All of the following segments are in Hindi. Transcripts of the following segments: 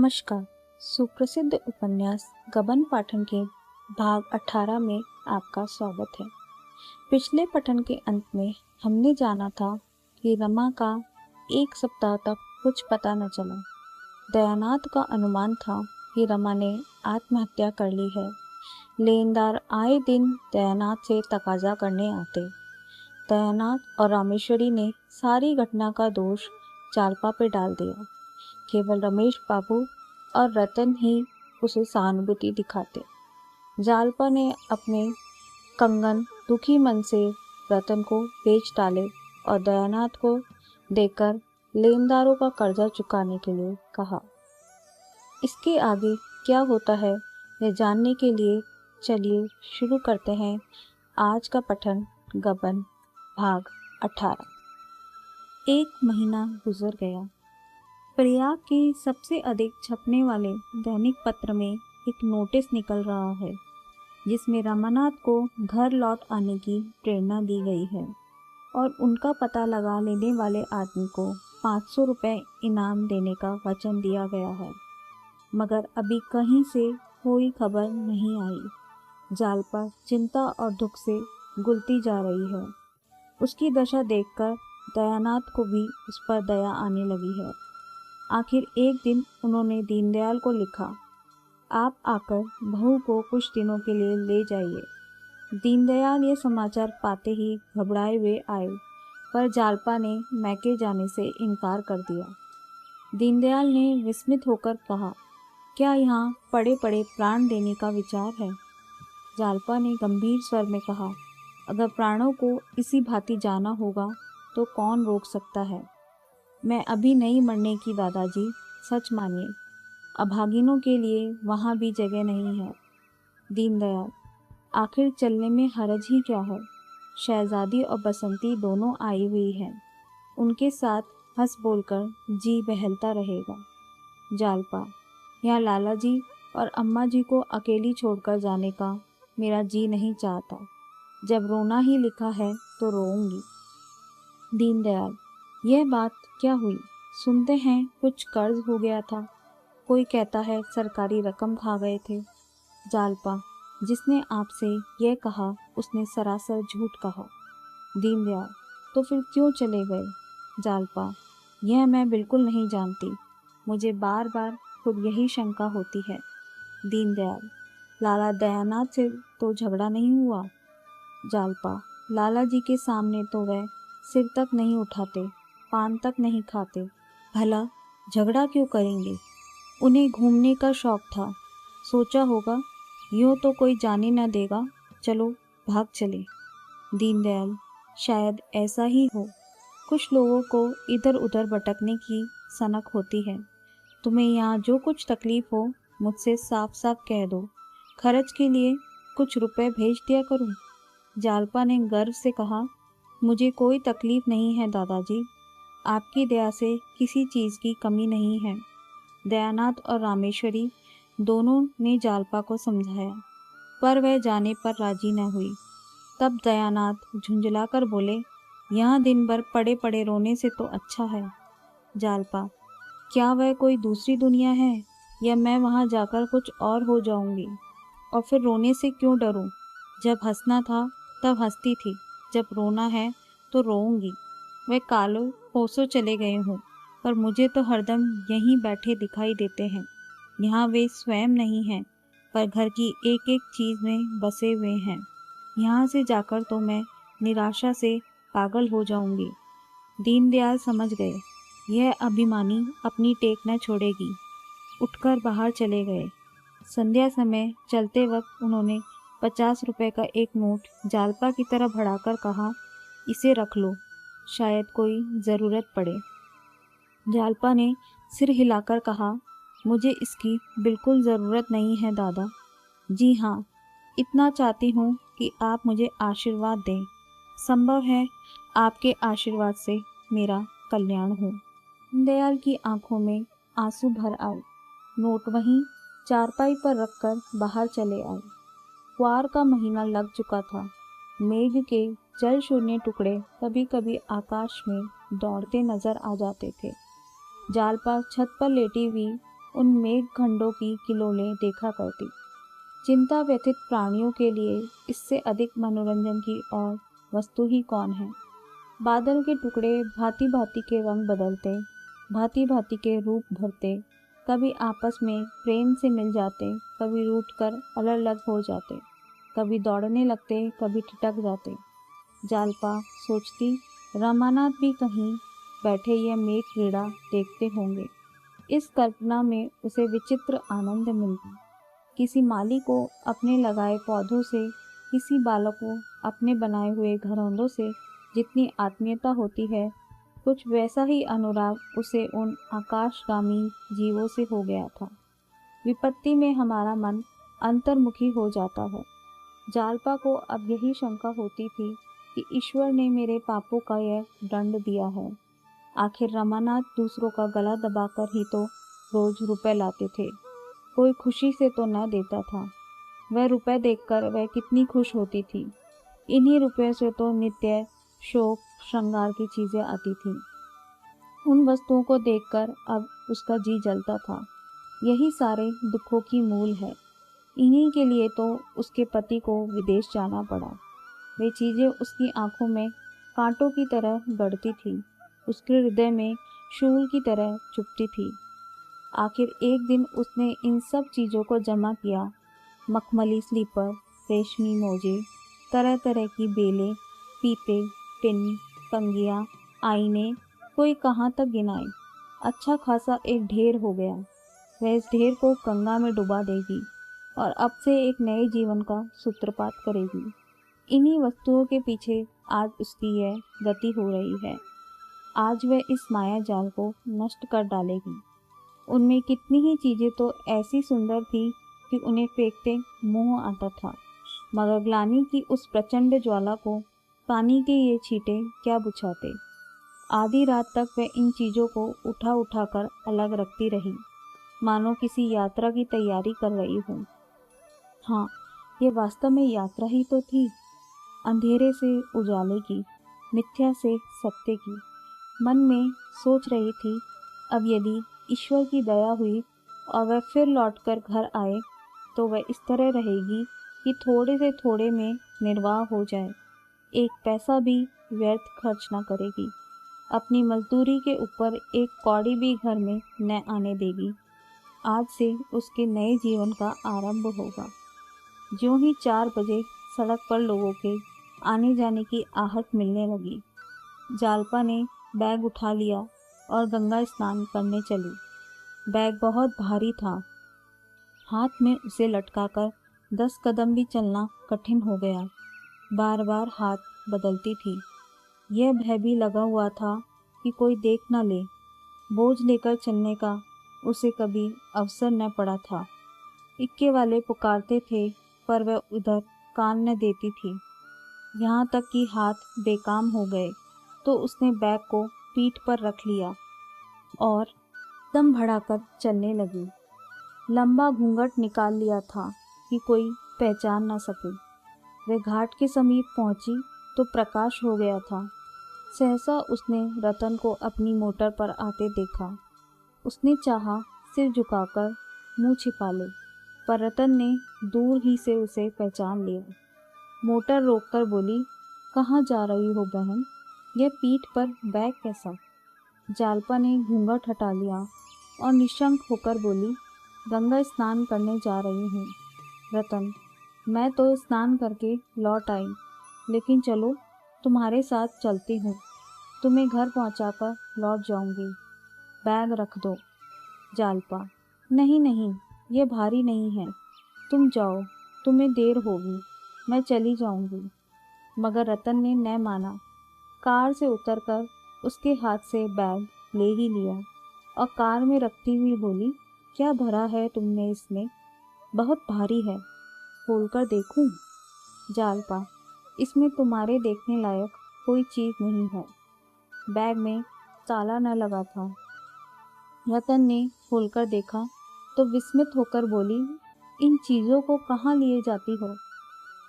नमस्कार। सुप्रसिद्ध उपन्यास गबन पाठन के भाग 18 में आपका स्वागत है। पिछले पठन के अंत में हमने जाना था कि रमा का 1 सप्ताह तक कुछ पता न चला। दयानाथ का अनुमान था कि रमा ने आत्महत्या कर ली है। लेनदार आए दिन दयानाथ से तकाजा करने आते। दयानाथ और रामेश्वरी ने सारी घटना का दोष जालपा पे डाल दिया। केवल रमेश बाबू और रतन ही उसे सहानुभूति दिखाते। जालपा ने अपने कंगन दुखी मन से रतन को बेच डाले और दयानाथ को देकर लेनदारों का कर्जा चुकाने के लिए कहा। इसके आगे क्या होता है यह जानने के लिए चलिए शुरू करते हैं आज का पठन गबन भाग 18। 1 महीना गुजर गया। प्रयाग के सबसे अधिक छपने वाले दैनिक पत्र में एक नोटिस निकल रहा है जिसमें रमानाथ को घर लौट आने की प्रेरणा दी गई है और उनका पता लगा लेने वाले आदमी को 500 रुपये इनाम देने का वचन दिया गया है, मगर अभी कहीं से कोई खबर नहीं आई। जालपा चिंता और दुख से गुलती जा रही है। उसकी दशा देखकर दयानाथ को भी उस पर दया आने लगी है। आखिर एक दिन उन्होंने दीनदयाल को लिखा, आप आकर बहू को कुछ दिनों के लिए ले जाइए। दीनदयाल ये समाचार पाते ही घबराए हुए आए, पर जालपा ने मैके जाने से इनकार कर दिया। दीनदयाल ने विस्मित होकर कहा, क्या यहाँ पड़े पड़े प्राण देने का विचार है? जालपा ने गंभीर स्वर में कहा, अगर प्राणों को इसी भांति जाना होगा तो कौन रोक सकता है। मैं अभी नहीं मरने की दादाजी, सच मानिए, अभागिनों के लिए वहाँ भी जगह नहीं है। दीनदयाल, आखिर चलने में हरज ही क्या है? शहजादी और बसंती दोनों आई हुई हैं, उनके साथ हंस बोलकर जी बहलता रहेगा। जालपा, यहाँ लाला जी और अम्मा जी को अकेली छोड़कर जाने का मेरा जी नहीं चाहता। जब रोना ही लिखा है तो रोऊंगी। दीनदयाल, यह बात क्या हुई? सुनते हैं कुछ कर्ज हो गया था, कोई कहता है सरकारी रकम खा गए थे। जालपा, जिसने आपसे यह कहा उसने सरासर झूठ कहा। दीनदयाल, तो फिर क्यों चले गए? जालपा, यह मैं बिल्कुल नहीं जानती, मुझे बार बार खुद यही शंका होती है। दीनदयाल, लाला दयानाथ से तो झगड़ा नहीं हुआ? जालपा, लाला जी के सामने तो वह सिर तक नहीं उठाते, पान तक नहीं खाते, भला झगड़ा क्यों करेंगे? उन्हें घूमने का शौक था, सोचा होगा यूँ तो कोई जाने न देगा, चलो भाग चले। दीनदयाल, शायद ऐसा ही हो, कुछ लोगों को इधर उधर भटकने की सनक होती है। तुम्हें यहाँ जो कुछ तकलीफ हो मुझसे साफ साफ कह दो, खर्च के लिए कुछ रुपए भेज दिया करूँ। जालपा ने गर्व से कहा, मुझे कोई तकलीफ नहीं है दादाजी, आपकी दया से किसी चीज़ की कमी नहीं है। दयानाथ और रामेश्वरी दोनों ने जालपा को समझाया, पर वह जाने पर राजी न हुई। तब दयानाथ झुंझलाकर बोले, यहाँ दिन भर पड़े पड़े रोने से तो अच्छा है। जालपा, क्या वह कोई दूसरी दुनिया है, या मैं वहाँ जाकर कुछ और हो जाऊँगी? और फिर रोने से क्यों डरूँ? जब हंसना था तब हंसती थी, जब रोना है तो रोऊंगी। वे कालो कोसों चले गए हों, पर मुझे तो हरदम यहीं बैठे दिखाई देते हैं। यहाँ वे स्वयं नहीं हैं, पर घर की एक एक चीज़ में बसे हुए हैं। यहाँ से जाकर तो मैं निराशा से पागल हो जाऊंगी। दीनदयाल समझ गए, यह अभिमानी अपनी टेक न छोड़ेगी। उठकर बाहर चले गए। संध्या समय चलते वक्त उन्होंने 50 रुपये का एक नोट जालपा की तरफ बढ़ाकर कहा, इसे रख लो, शायद कोई ज़रूरत पड़े। जालपा ने सिर हिलाकर कहा, मुझे इसकी बिल्कुल ज़रूरत नहीं है दादा। जी हाँ, इतना चाहती हूँ कि आप मुझे आशीर्वाद दें। संभव है आपके आशीर्वाद से मेरा कल्याण हो। दयाल की आंखों में आंसू भर आए। नोट वहीं चारपाई पर रखकर बाहर चले आए। क्वार का महीना लग चुका था। मेघ के जल शून्य टुकड़े कभी कभी आकाश में दौड़ते नजर आ जाते थे। जालपा छत पर लेटी हुई उन मेघखंडों की किलोलें देखा करती। चिंता व्यथित प्राणियों के लिए इससे अधिक मनोरंजन की और वस्तु ही कौन है। बादल के टुकड़े भांति भांति के रंग बदलते, भांति भांति के रूप धरते, कभी आपस में प्रेम से मिल जाते, कभी रूठकर अलग अलग हो जाते, कभी दौड़ने लगते, कभी ठिठक जाते। जालपा सोचती, रमानाथ भी कहीं बैठे यह मेघ क्रीड़ा देखते होंगे। इस कल्पना में उसे विचित्र आनंद मिलता। किसी माली को अपने लगाए पौधों से, किसी बालक को अपने बनाए हुए घरौंदों से जितनी आत्मीयता होती है, कुछ वैसा ही अनुराग उसे उन आकाशगामी जीवों से हो गया था। विपत्ति में हमारा मन अंतर्मुखी हो जाता है। जालपा को अब यही शंका होती थी कि ईश्वर ने मेरे पापों का यह दंड दिया है। आखिर रमानाथ दूसरों का गला दबाकर ही तो रोज रुपए लाते थे, कोई खुशी से तो न देता था। वह रुपए देखकर वह कितनी खुश होती थी। इन्हीं रुपए से तो नित्य शोक श्रृंगार की चीजें आती थीं। उन वस्तुओं को देखकर अब उसका जी जलता था। यही सारे दुखों की मूल है। इन्हीं के लिए तो उसके पति को विदेश जाना पड़ा। वे चीजें उसकी आंखों में कांटों की तरह गड़ती थी, उसके हृदय में शूल की तरह चुभती थी। आखिर एक दिन उसने इन सब चीज़ों को जमा किया। मखमली स्लीपर, रेशमी मोजे, तरह तरह की बेलें, पीपे, टिन, कंगियाँ, आईने, कोई कहाँ तक गिनाए। अच्छा खासा एक ढेर हो गया। वह इस ढेर को गंगा में डुबा देगी और अब से एक नए जीवन का सूत्रपात करेगी। इन्हीं वस्तुओं के पीछे आज उसकी यह गति हो रही है। आज वह इस माया जाल को नष्ट कर डालेगी। उनमें कितनी ही चीजें तो ऐसी सुंदर थी कि उन्हें फेंकते मोह आता था, मगर ग्लानि की उस प्रचंड ज्वाला को पानी के ये छींटे क्या बुझाते। आधी रात तक वह इन चीजों को उठा उठा कर अलग रखती रही, मानो किसी यात्रा की तैयारी कर रही हो। हाँ, ये वास्तव में यात्रा ही तो थी, अंधेरे से उजाले की, मिथ्या से सत्य की। मन में सोच रही थी, अब यदि ईश्वर की दया हुई और वह फिर लौटकर घर आए तो वह इस तरह रहेगी कि थोड़े से थोड़े में निर्वाह हो जाए। एक पैसा भी व्यर्थ खर्च न करेगी। अपनी मजदूरी के ऊपर एक कौड़ी भी घर में न आने देगी। आज से उसके नए जीवन का आरंभ होगा। ज्यों ही 4 बजे सड़क पर लोगों के आने जाने की आहट मिलने लगी, जालपा ने बैग उठा लिया और गंगा स्नान करने चली। बैग बहुत भारी था। हाथ में उसे लटकाकर 10 कदम भी चलना कठिन हो गया। बार बार हाथ बदलती थी। यह भय भी लगा हुआ था कि कोई देख न ले। बोझ लेकर चलने का उसे कभी अवसर न पड़ा था। इक्के वाले पुकारते थे पर वह उधर कान न देती थी। यहाँ तक कि हाथ बेकाम हो गए तो उसने बैग को पीठ पर रख लिया और दम भराकर चलने लगी। लंबा घूंघट निकाल लिया था कि कोई पहचान न सके। वह घाट के समीप पहुंची तो प्रकाश हो गया था। सहसा उसने रतन को अपनी मोटर पर आते देखा। उसने चाहा सिर झुकाकर मुंह छिपा ले, पर रतन ने दूर ही से उसे पहचान लिया। मोटर रोककर बोली, कहाँ जा रही हो बहन? यह पीठ पर बैग कैसा? जालपा ने घूंघट हटा लिया और निशंक होकर बोली, गंगा स्नान करने जा रही हूँ। रतन, मैं तो स्नान करके लौट आई, लेकिन चलो तुम्हारे साथ चलती हूँ। तुम्हें घर पहुँचाकर लौट जाऊँगी। बैग रख दो। जालपा, नहीं नहीं, ये भारी नहीं है, तुम जाओ, तुम्हें देर होगी, मैं चली जाऊँगी। मगर रतन ने न माना। कार से उतरकर उसके हाथ से बैग ले ही लिया और कार में रखती हुई बोली, क्या भरा है तुमने इसमें? बहुत भारी है, खोलकर देखूं? जालपा, इसमें तुम्हारे देखने लायक कोई चीज़ नहीं है। बैग में ताला न लगा था। रतन ने खोलकर देखा तो विस्मित होकर बोली, इन चीज़ों को कहाँ लिए जाती हो?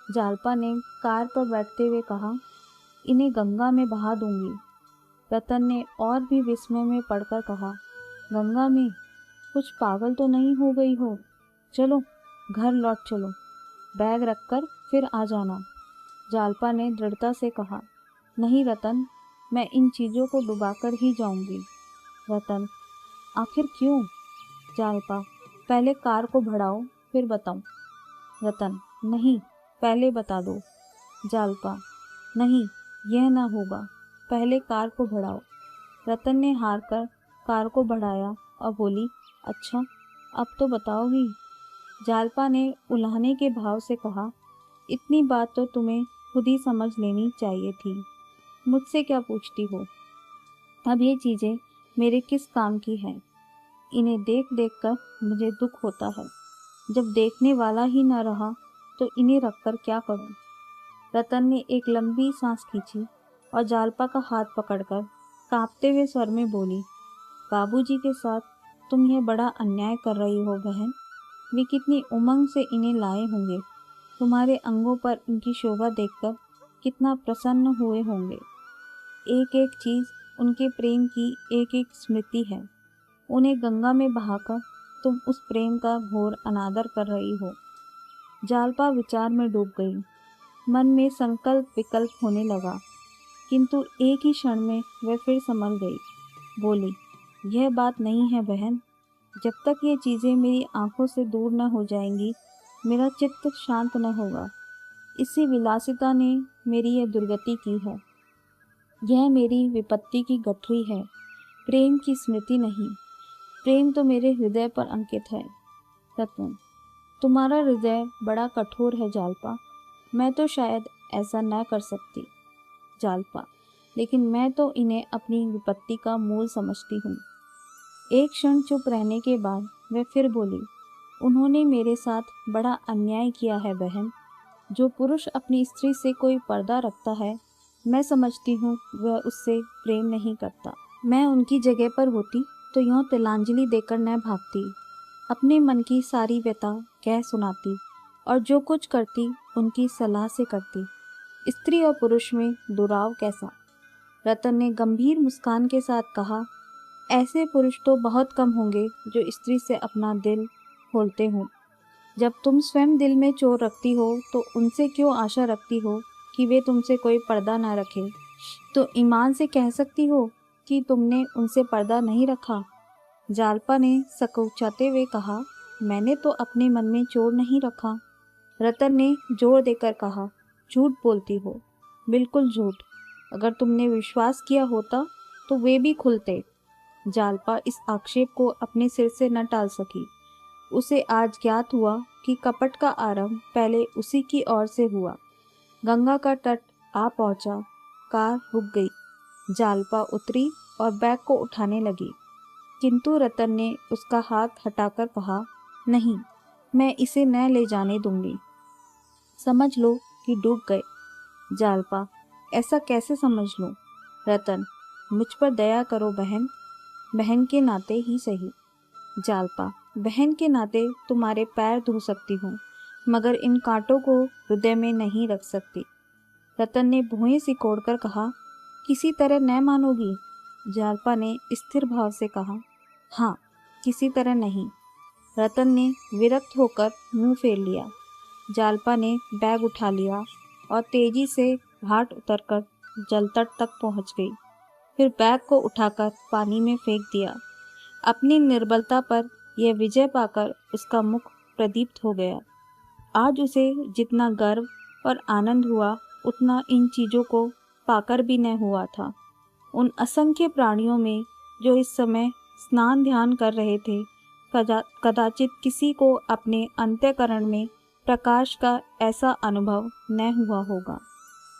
जालपा ने कार पर बैठते हुए कहा, इन्हें गंगा में बहा दूंगी। रतन ने और भी विस्मय में पड़कर कहा, गंगा में? कुछ पागल तो नहीं हो गई हो? चलो घर लौट चलो, बैग रखकर फिर आ जाना। जालपा ने दृढ़ता से कहा। नहीं रतन, मैं इन चीज़ों को डुबाकर ही जाऊंगी। रतन, आखिर क्यों? जालपा, पहले कार को भड़ाओ फिर बताऊं। रतन, नहीं, पहले बता दो। जालपा, नहीं, यह ना होगा, पहले कार को भड़ाओ। रतन ने हार कर कार को बढ़ाया और बोली, अच्छा, अब तो बताओगी? जालपा ने उलाहने के भाव से कहा, इतनी बात तो तुम्हें खुद ही समझ लेनी चाहिए थी, मुझसे क्या पूछती हो? अब ये चीज़ें मेरे किस काम की हैं? इन्हें देख देख कर मुझे दुख होता है। जब देखने वाला ही न रहा तो इन्हें रखकर क्या करूं? रतन ने एक लंबी सांस खींची और जालपा का हाथ पकड़कर कांपते हुए स्वर में बोली, बाबूजी के साथ तुम यह बड़ा अन्याय कर रही हो बहन। वे कितनी उमंग से इन्हें लाए होंगे, तुम्हारे अंगों पर इनकी शोभा देखकर कितना प्रसन्न हुए होंगे। एक एक चीज़ उनके प्रेम की एक एक स्मृति है। उन्हें गंगा में बहाकर तुम उस प्रेम का घोर अनादर कर रही हो। जालपा विचार में डूब गई। मन में संकल्प विकल्प होने लगा, किंतु एक ही क्षण में वह फिर संभल गई। बोली, यह बात नहीं है बहन। जब तक ये चीज़ें मेरी आंखों से दूर न हो जाएंगी, मेरा चित्त शांत न होगा। इसी विलासिता ने मेरी यह दुर्गति की है। यह मेरी विपत्ति की गठरी है, प्रेम की स्मृति नहीं। प्रेम तो मेरे हृदय पर अंकित है। रतन, तुम्हारा हृदय बड़ा कठोर है जालपा। मैं तो शायद ऐसा न कर सकती। जालपा, लेकिन मैं तो इन्हें अपनी विपत्ति का मूल समझती हूँ। एक क्षण चुप रहने के बाद वह फिर बोली, उन्होंने मेरे साथ बड़ा अन्याय किया है बहन। जो पुरुष अपनी स्त्री से कोई पर्दा रखता है, मैं समझती हूँ वह उससे प्रेम नहीं करता। मैं उनकी जगह पर होती तो यूँ तिलांजलि देकर न भागती, अपने मन की सारी व्यथा कह सुनाती और जो कुछ करती उनकी सलाह से करती। स्त्री और पुरुष में दुराव कैसा? रतन ने गंभीर मुस्कान के साथ कहा, ऐसे पुरुष तो बहुत कम होंगे जो स्त्री से अपना दिल खोलते हों। जब तुम स्वयं दिल में चोर रखती हो तो उनसे क्यों आशा रखती हो कि वे तुमसे कोई पर्दा ना रखें? तो ईमान से कह सकती हो कि तुमने उनसे पर्दा नहीं रखा। जालपा ने सकुचाते हुए कहा, मैंने तो अपने मन में चोर नहीं रखा। रतन ने जोर देकर कहा, झूठ बोलती हो, बिल्कुल झूठ। अगर तुमने विश्वास किया होता तो वे भी खुलते। जालपा इस आक्षेप को अपने सिर से न टाल सकी। उसे आज ज्ञात हुआ कि कपट का आरंभ पहले उसी की ओर से हुआ। गंगा का तट आ पहुंचा, कार रुक गई। जालपा उतरी और बैग को उठाने लगी, किंतु रतन ने उसका हाथ हटाकर कहा, नहीं, मैं इसे न ले जाने दूंगी। समझ लो कि डूब गए। जालपा, ऐसा कैसे समझ लूं? रतन, मुझ पर दया करो बहन, बहन के नाते ही सही। जालपा, बहन के नाते तुम्हारे पैर धो सकती हूँ, मगर इन कांटों को हृदय में नहीं रख सकती। रतन ने भुएं सिकोड़कर कहा, किसी तरह न मानोगी? जालपा ने स्थिर भाव से कहा, हाँ, किसी तरह नहीं। रतन ने विरक्त होकर मुंह फेर लिया। जालपा ने बैग उठा लिया और तेजी से घाट उतरकर जलतट तक पहुंच गई। फिर बैग को उठाकर पानी में फेंक दिया। अपनी निर्बलता पर यह विजय पाकर उसका मुख प्रदीप्त हो गया। आज उसे जितना गर्व और आनंद हुआ, उतना इन चीज़ों को पाकर भी न हुआ था। उन असंख्य प्राणियों में जो इस समय स्नान ध्यान कर रहे थे, कदाचित किसी को अपने अंतःकरण में प्रकाश का ऐसा अनुभव न हुआ होगा।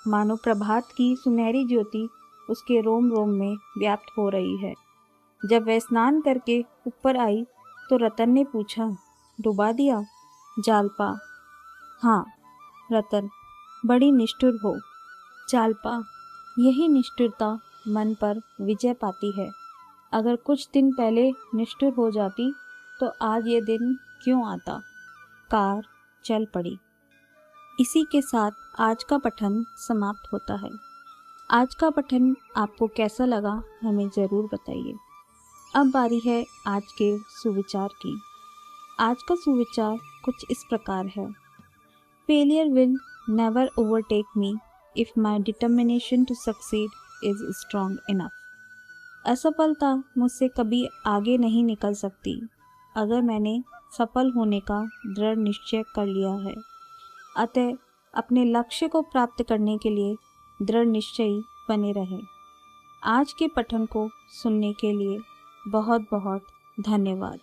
मानो प्रभात की सुनहरी ज्योति उसके रोम रोम में व्याप्त हो रही है। जब वह स्नान करके ऊपर आई तो रतन ने पूछा, डुबा दिया? जालपा, हाँ। रतन, बड़ी निष्ठुर हो। जालपा, यही निष्ठुरता मन पर विजय पाती है। अगर कुछ दिन पहले निष्ठुर हो जाती तो आज ये दिन क्यों आता? कार चल पड़ी। इसी के साथ आज का पठन समाप्त होता है। आज का पठन आपको कैसा लगा हमें ज़रूर बताइए। अब बारी है आज के सुविचार की। आज का सुविचार कुछ इस प्रकार है। Failure will never overtake me if my determination to succeed is strong enough. असफलता मुझसे कभी आगे नहीं निकल सकती अगर मैंने सफल होने का दृढ़ निश्चय कर लिया है। अतः अपने लक्ष्य को प्राप्त करने के लिए दृढ़ निश्चयी बने रहें। आज के पठन को सुनने के लिए बहुत बहुत धन्यवाद।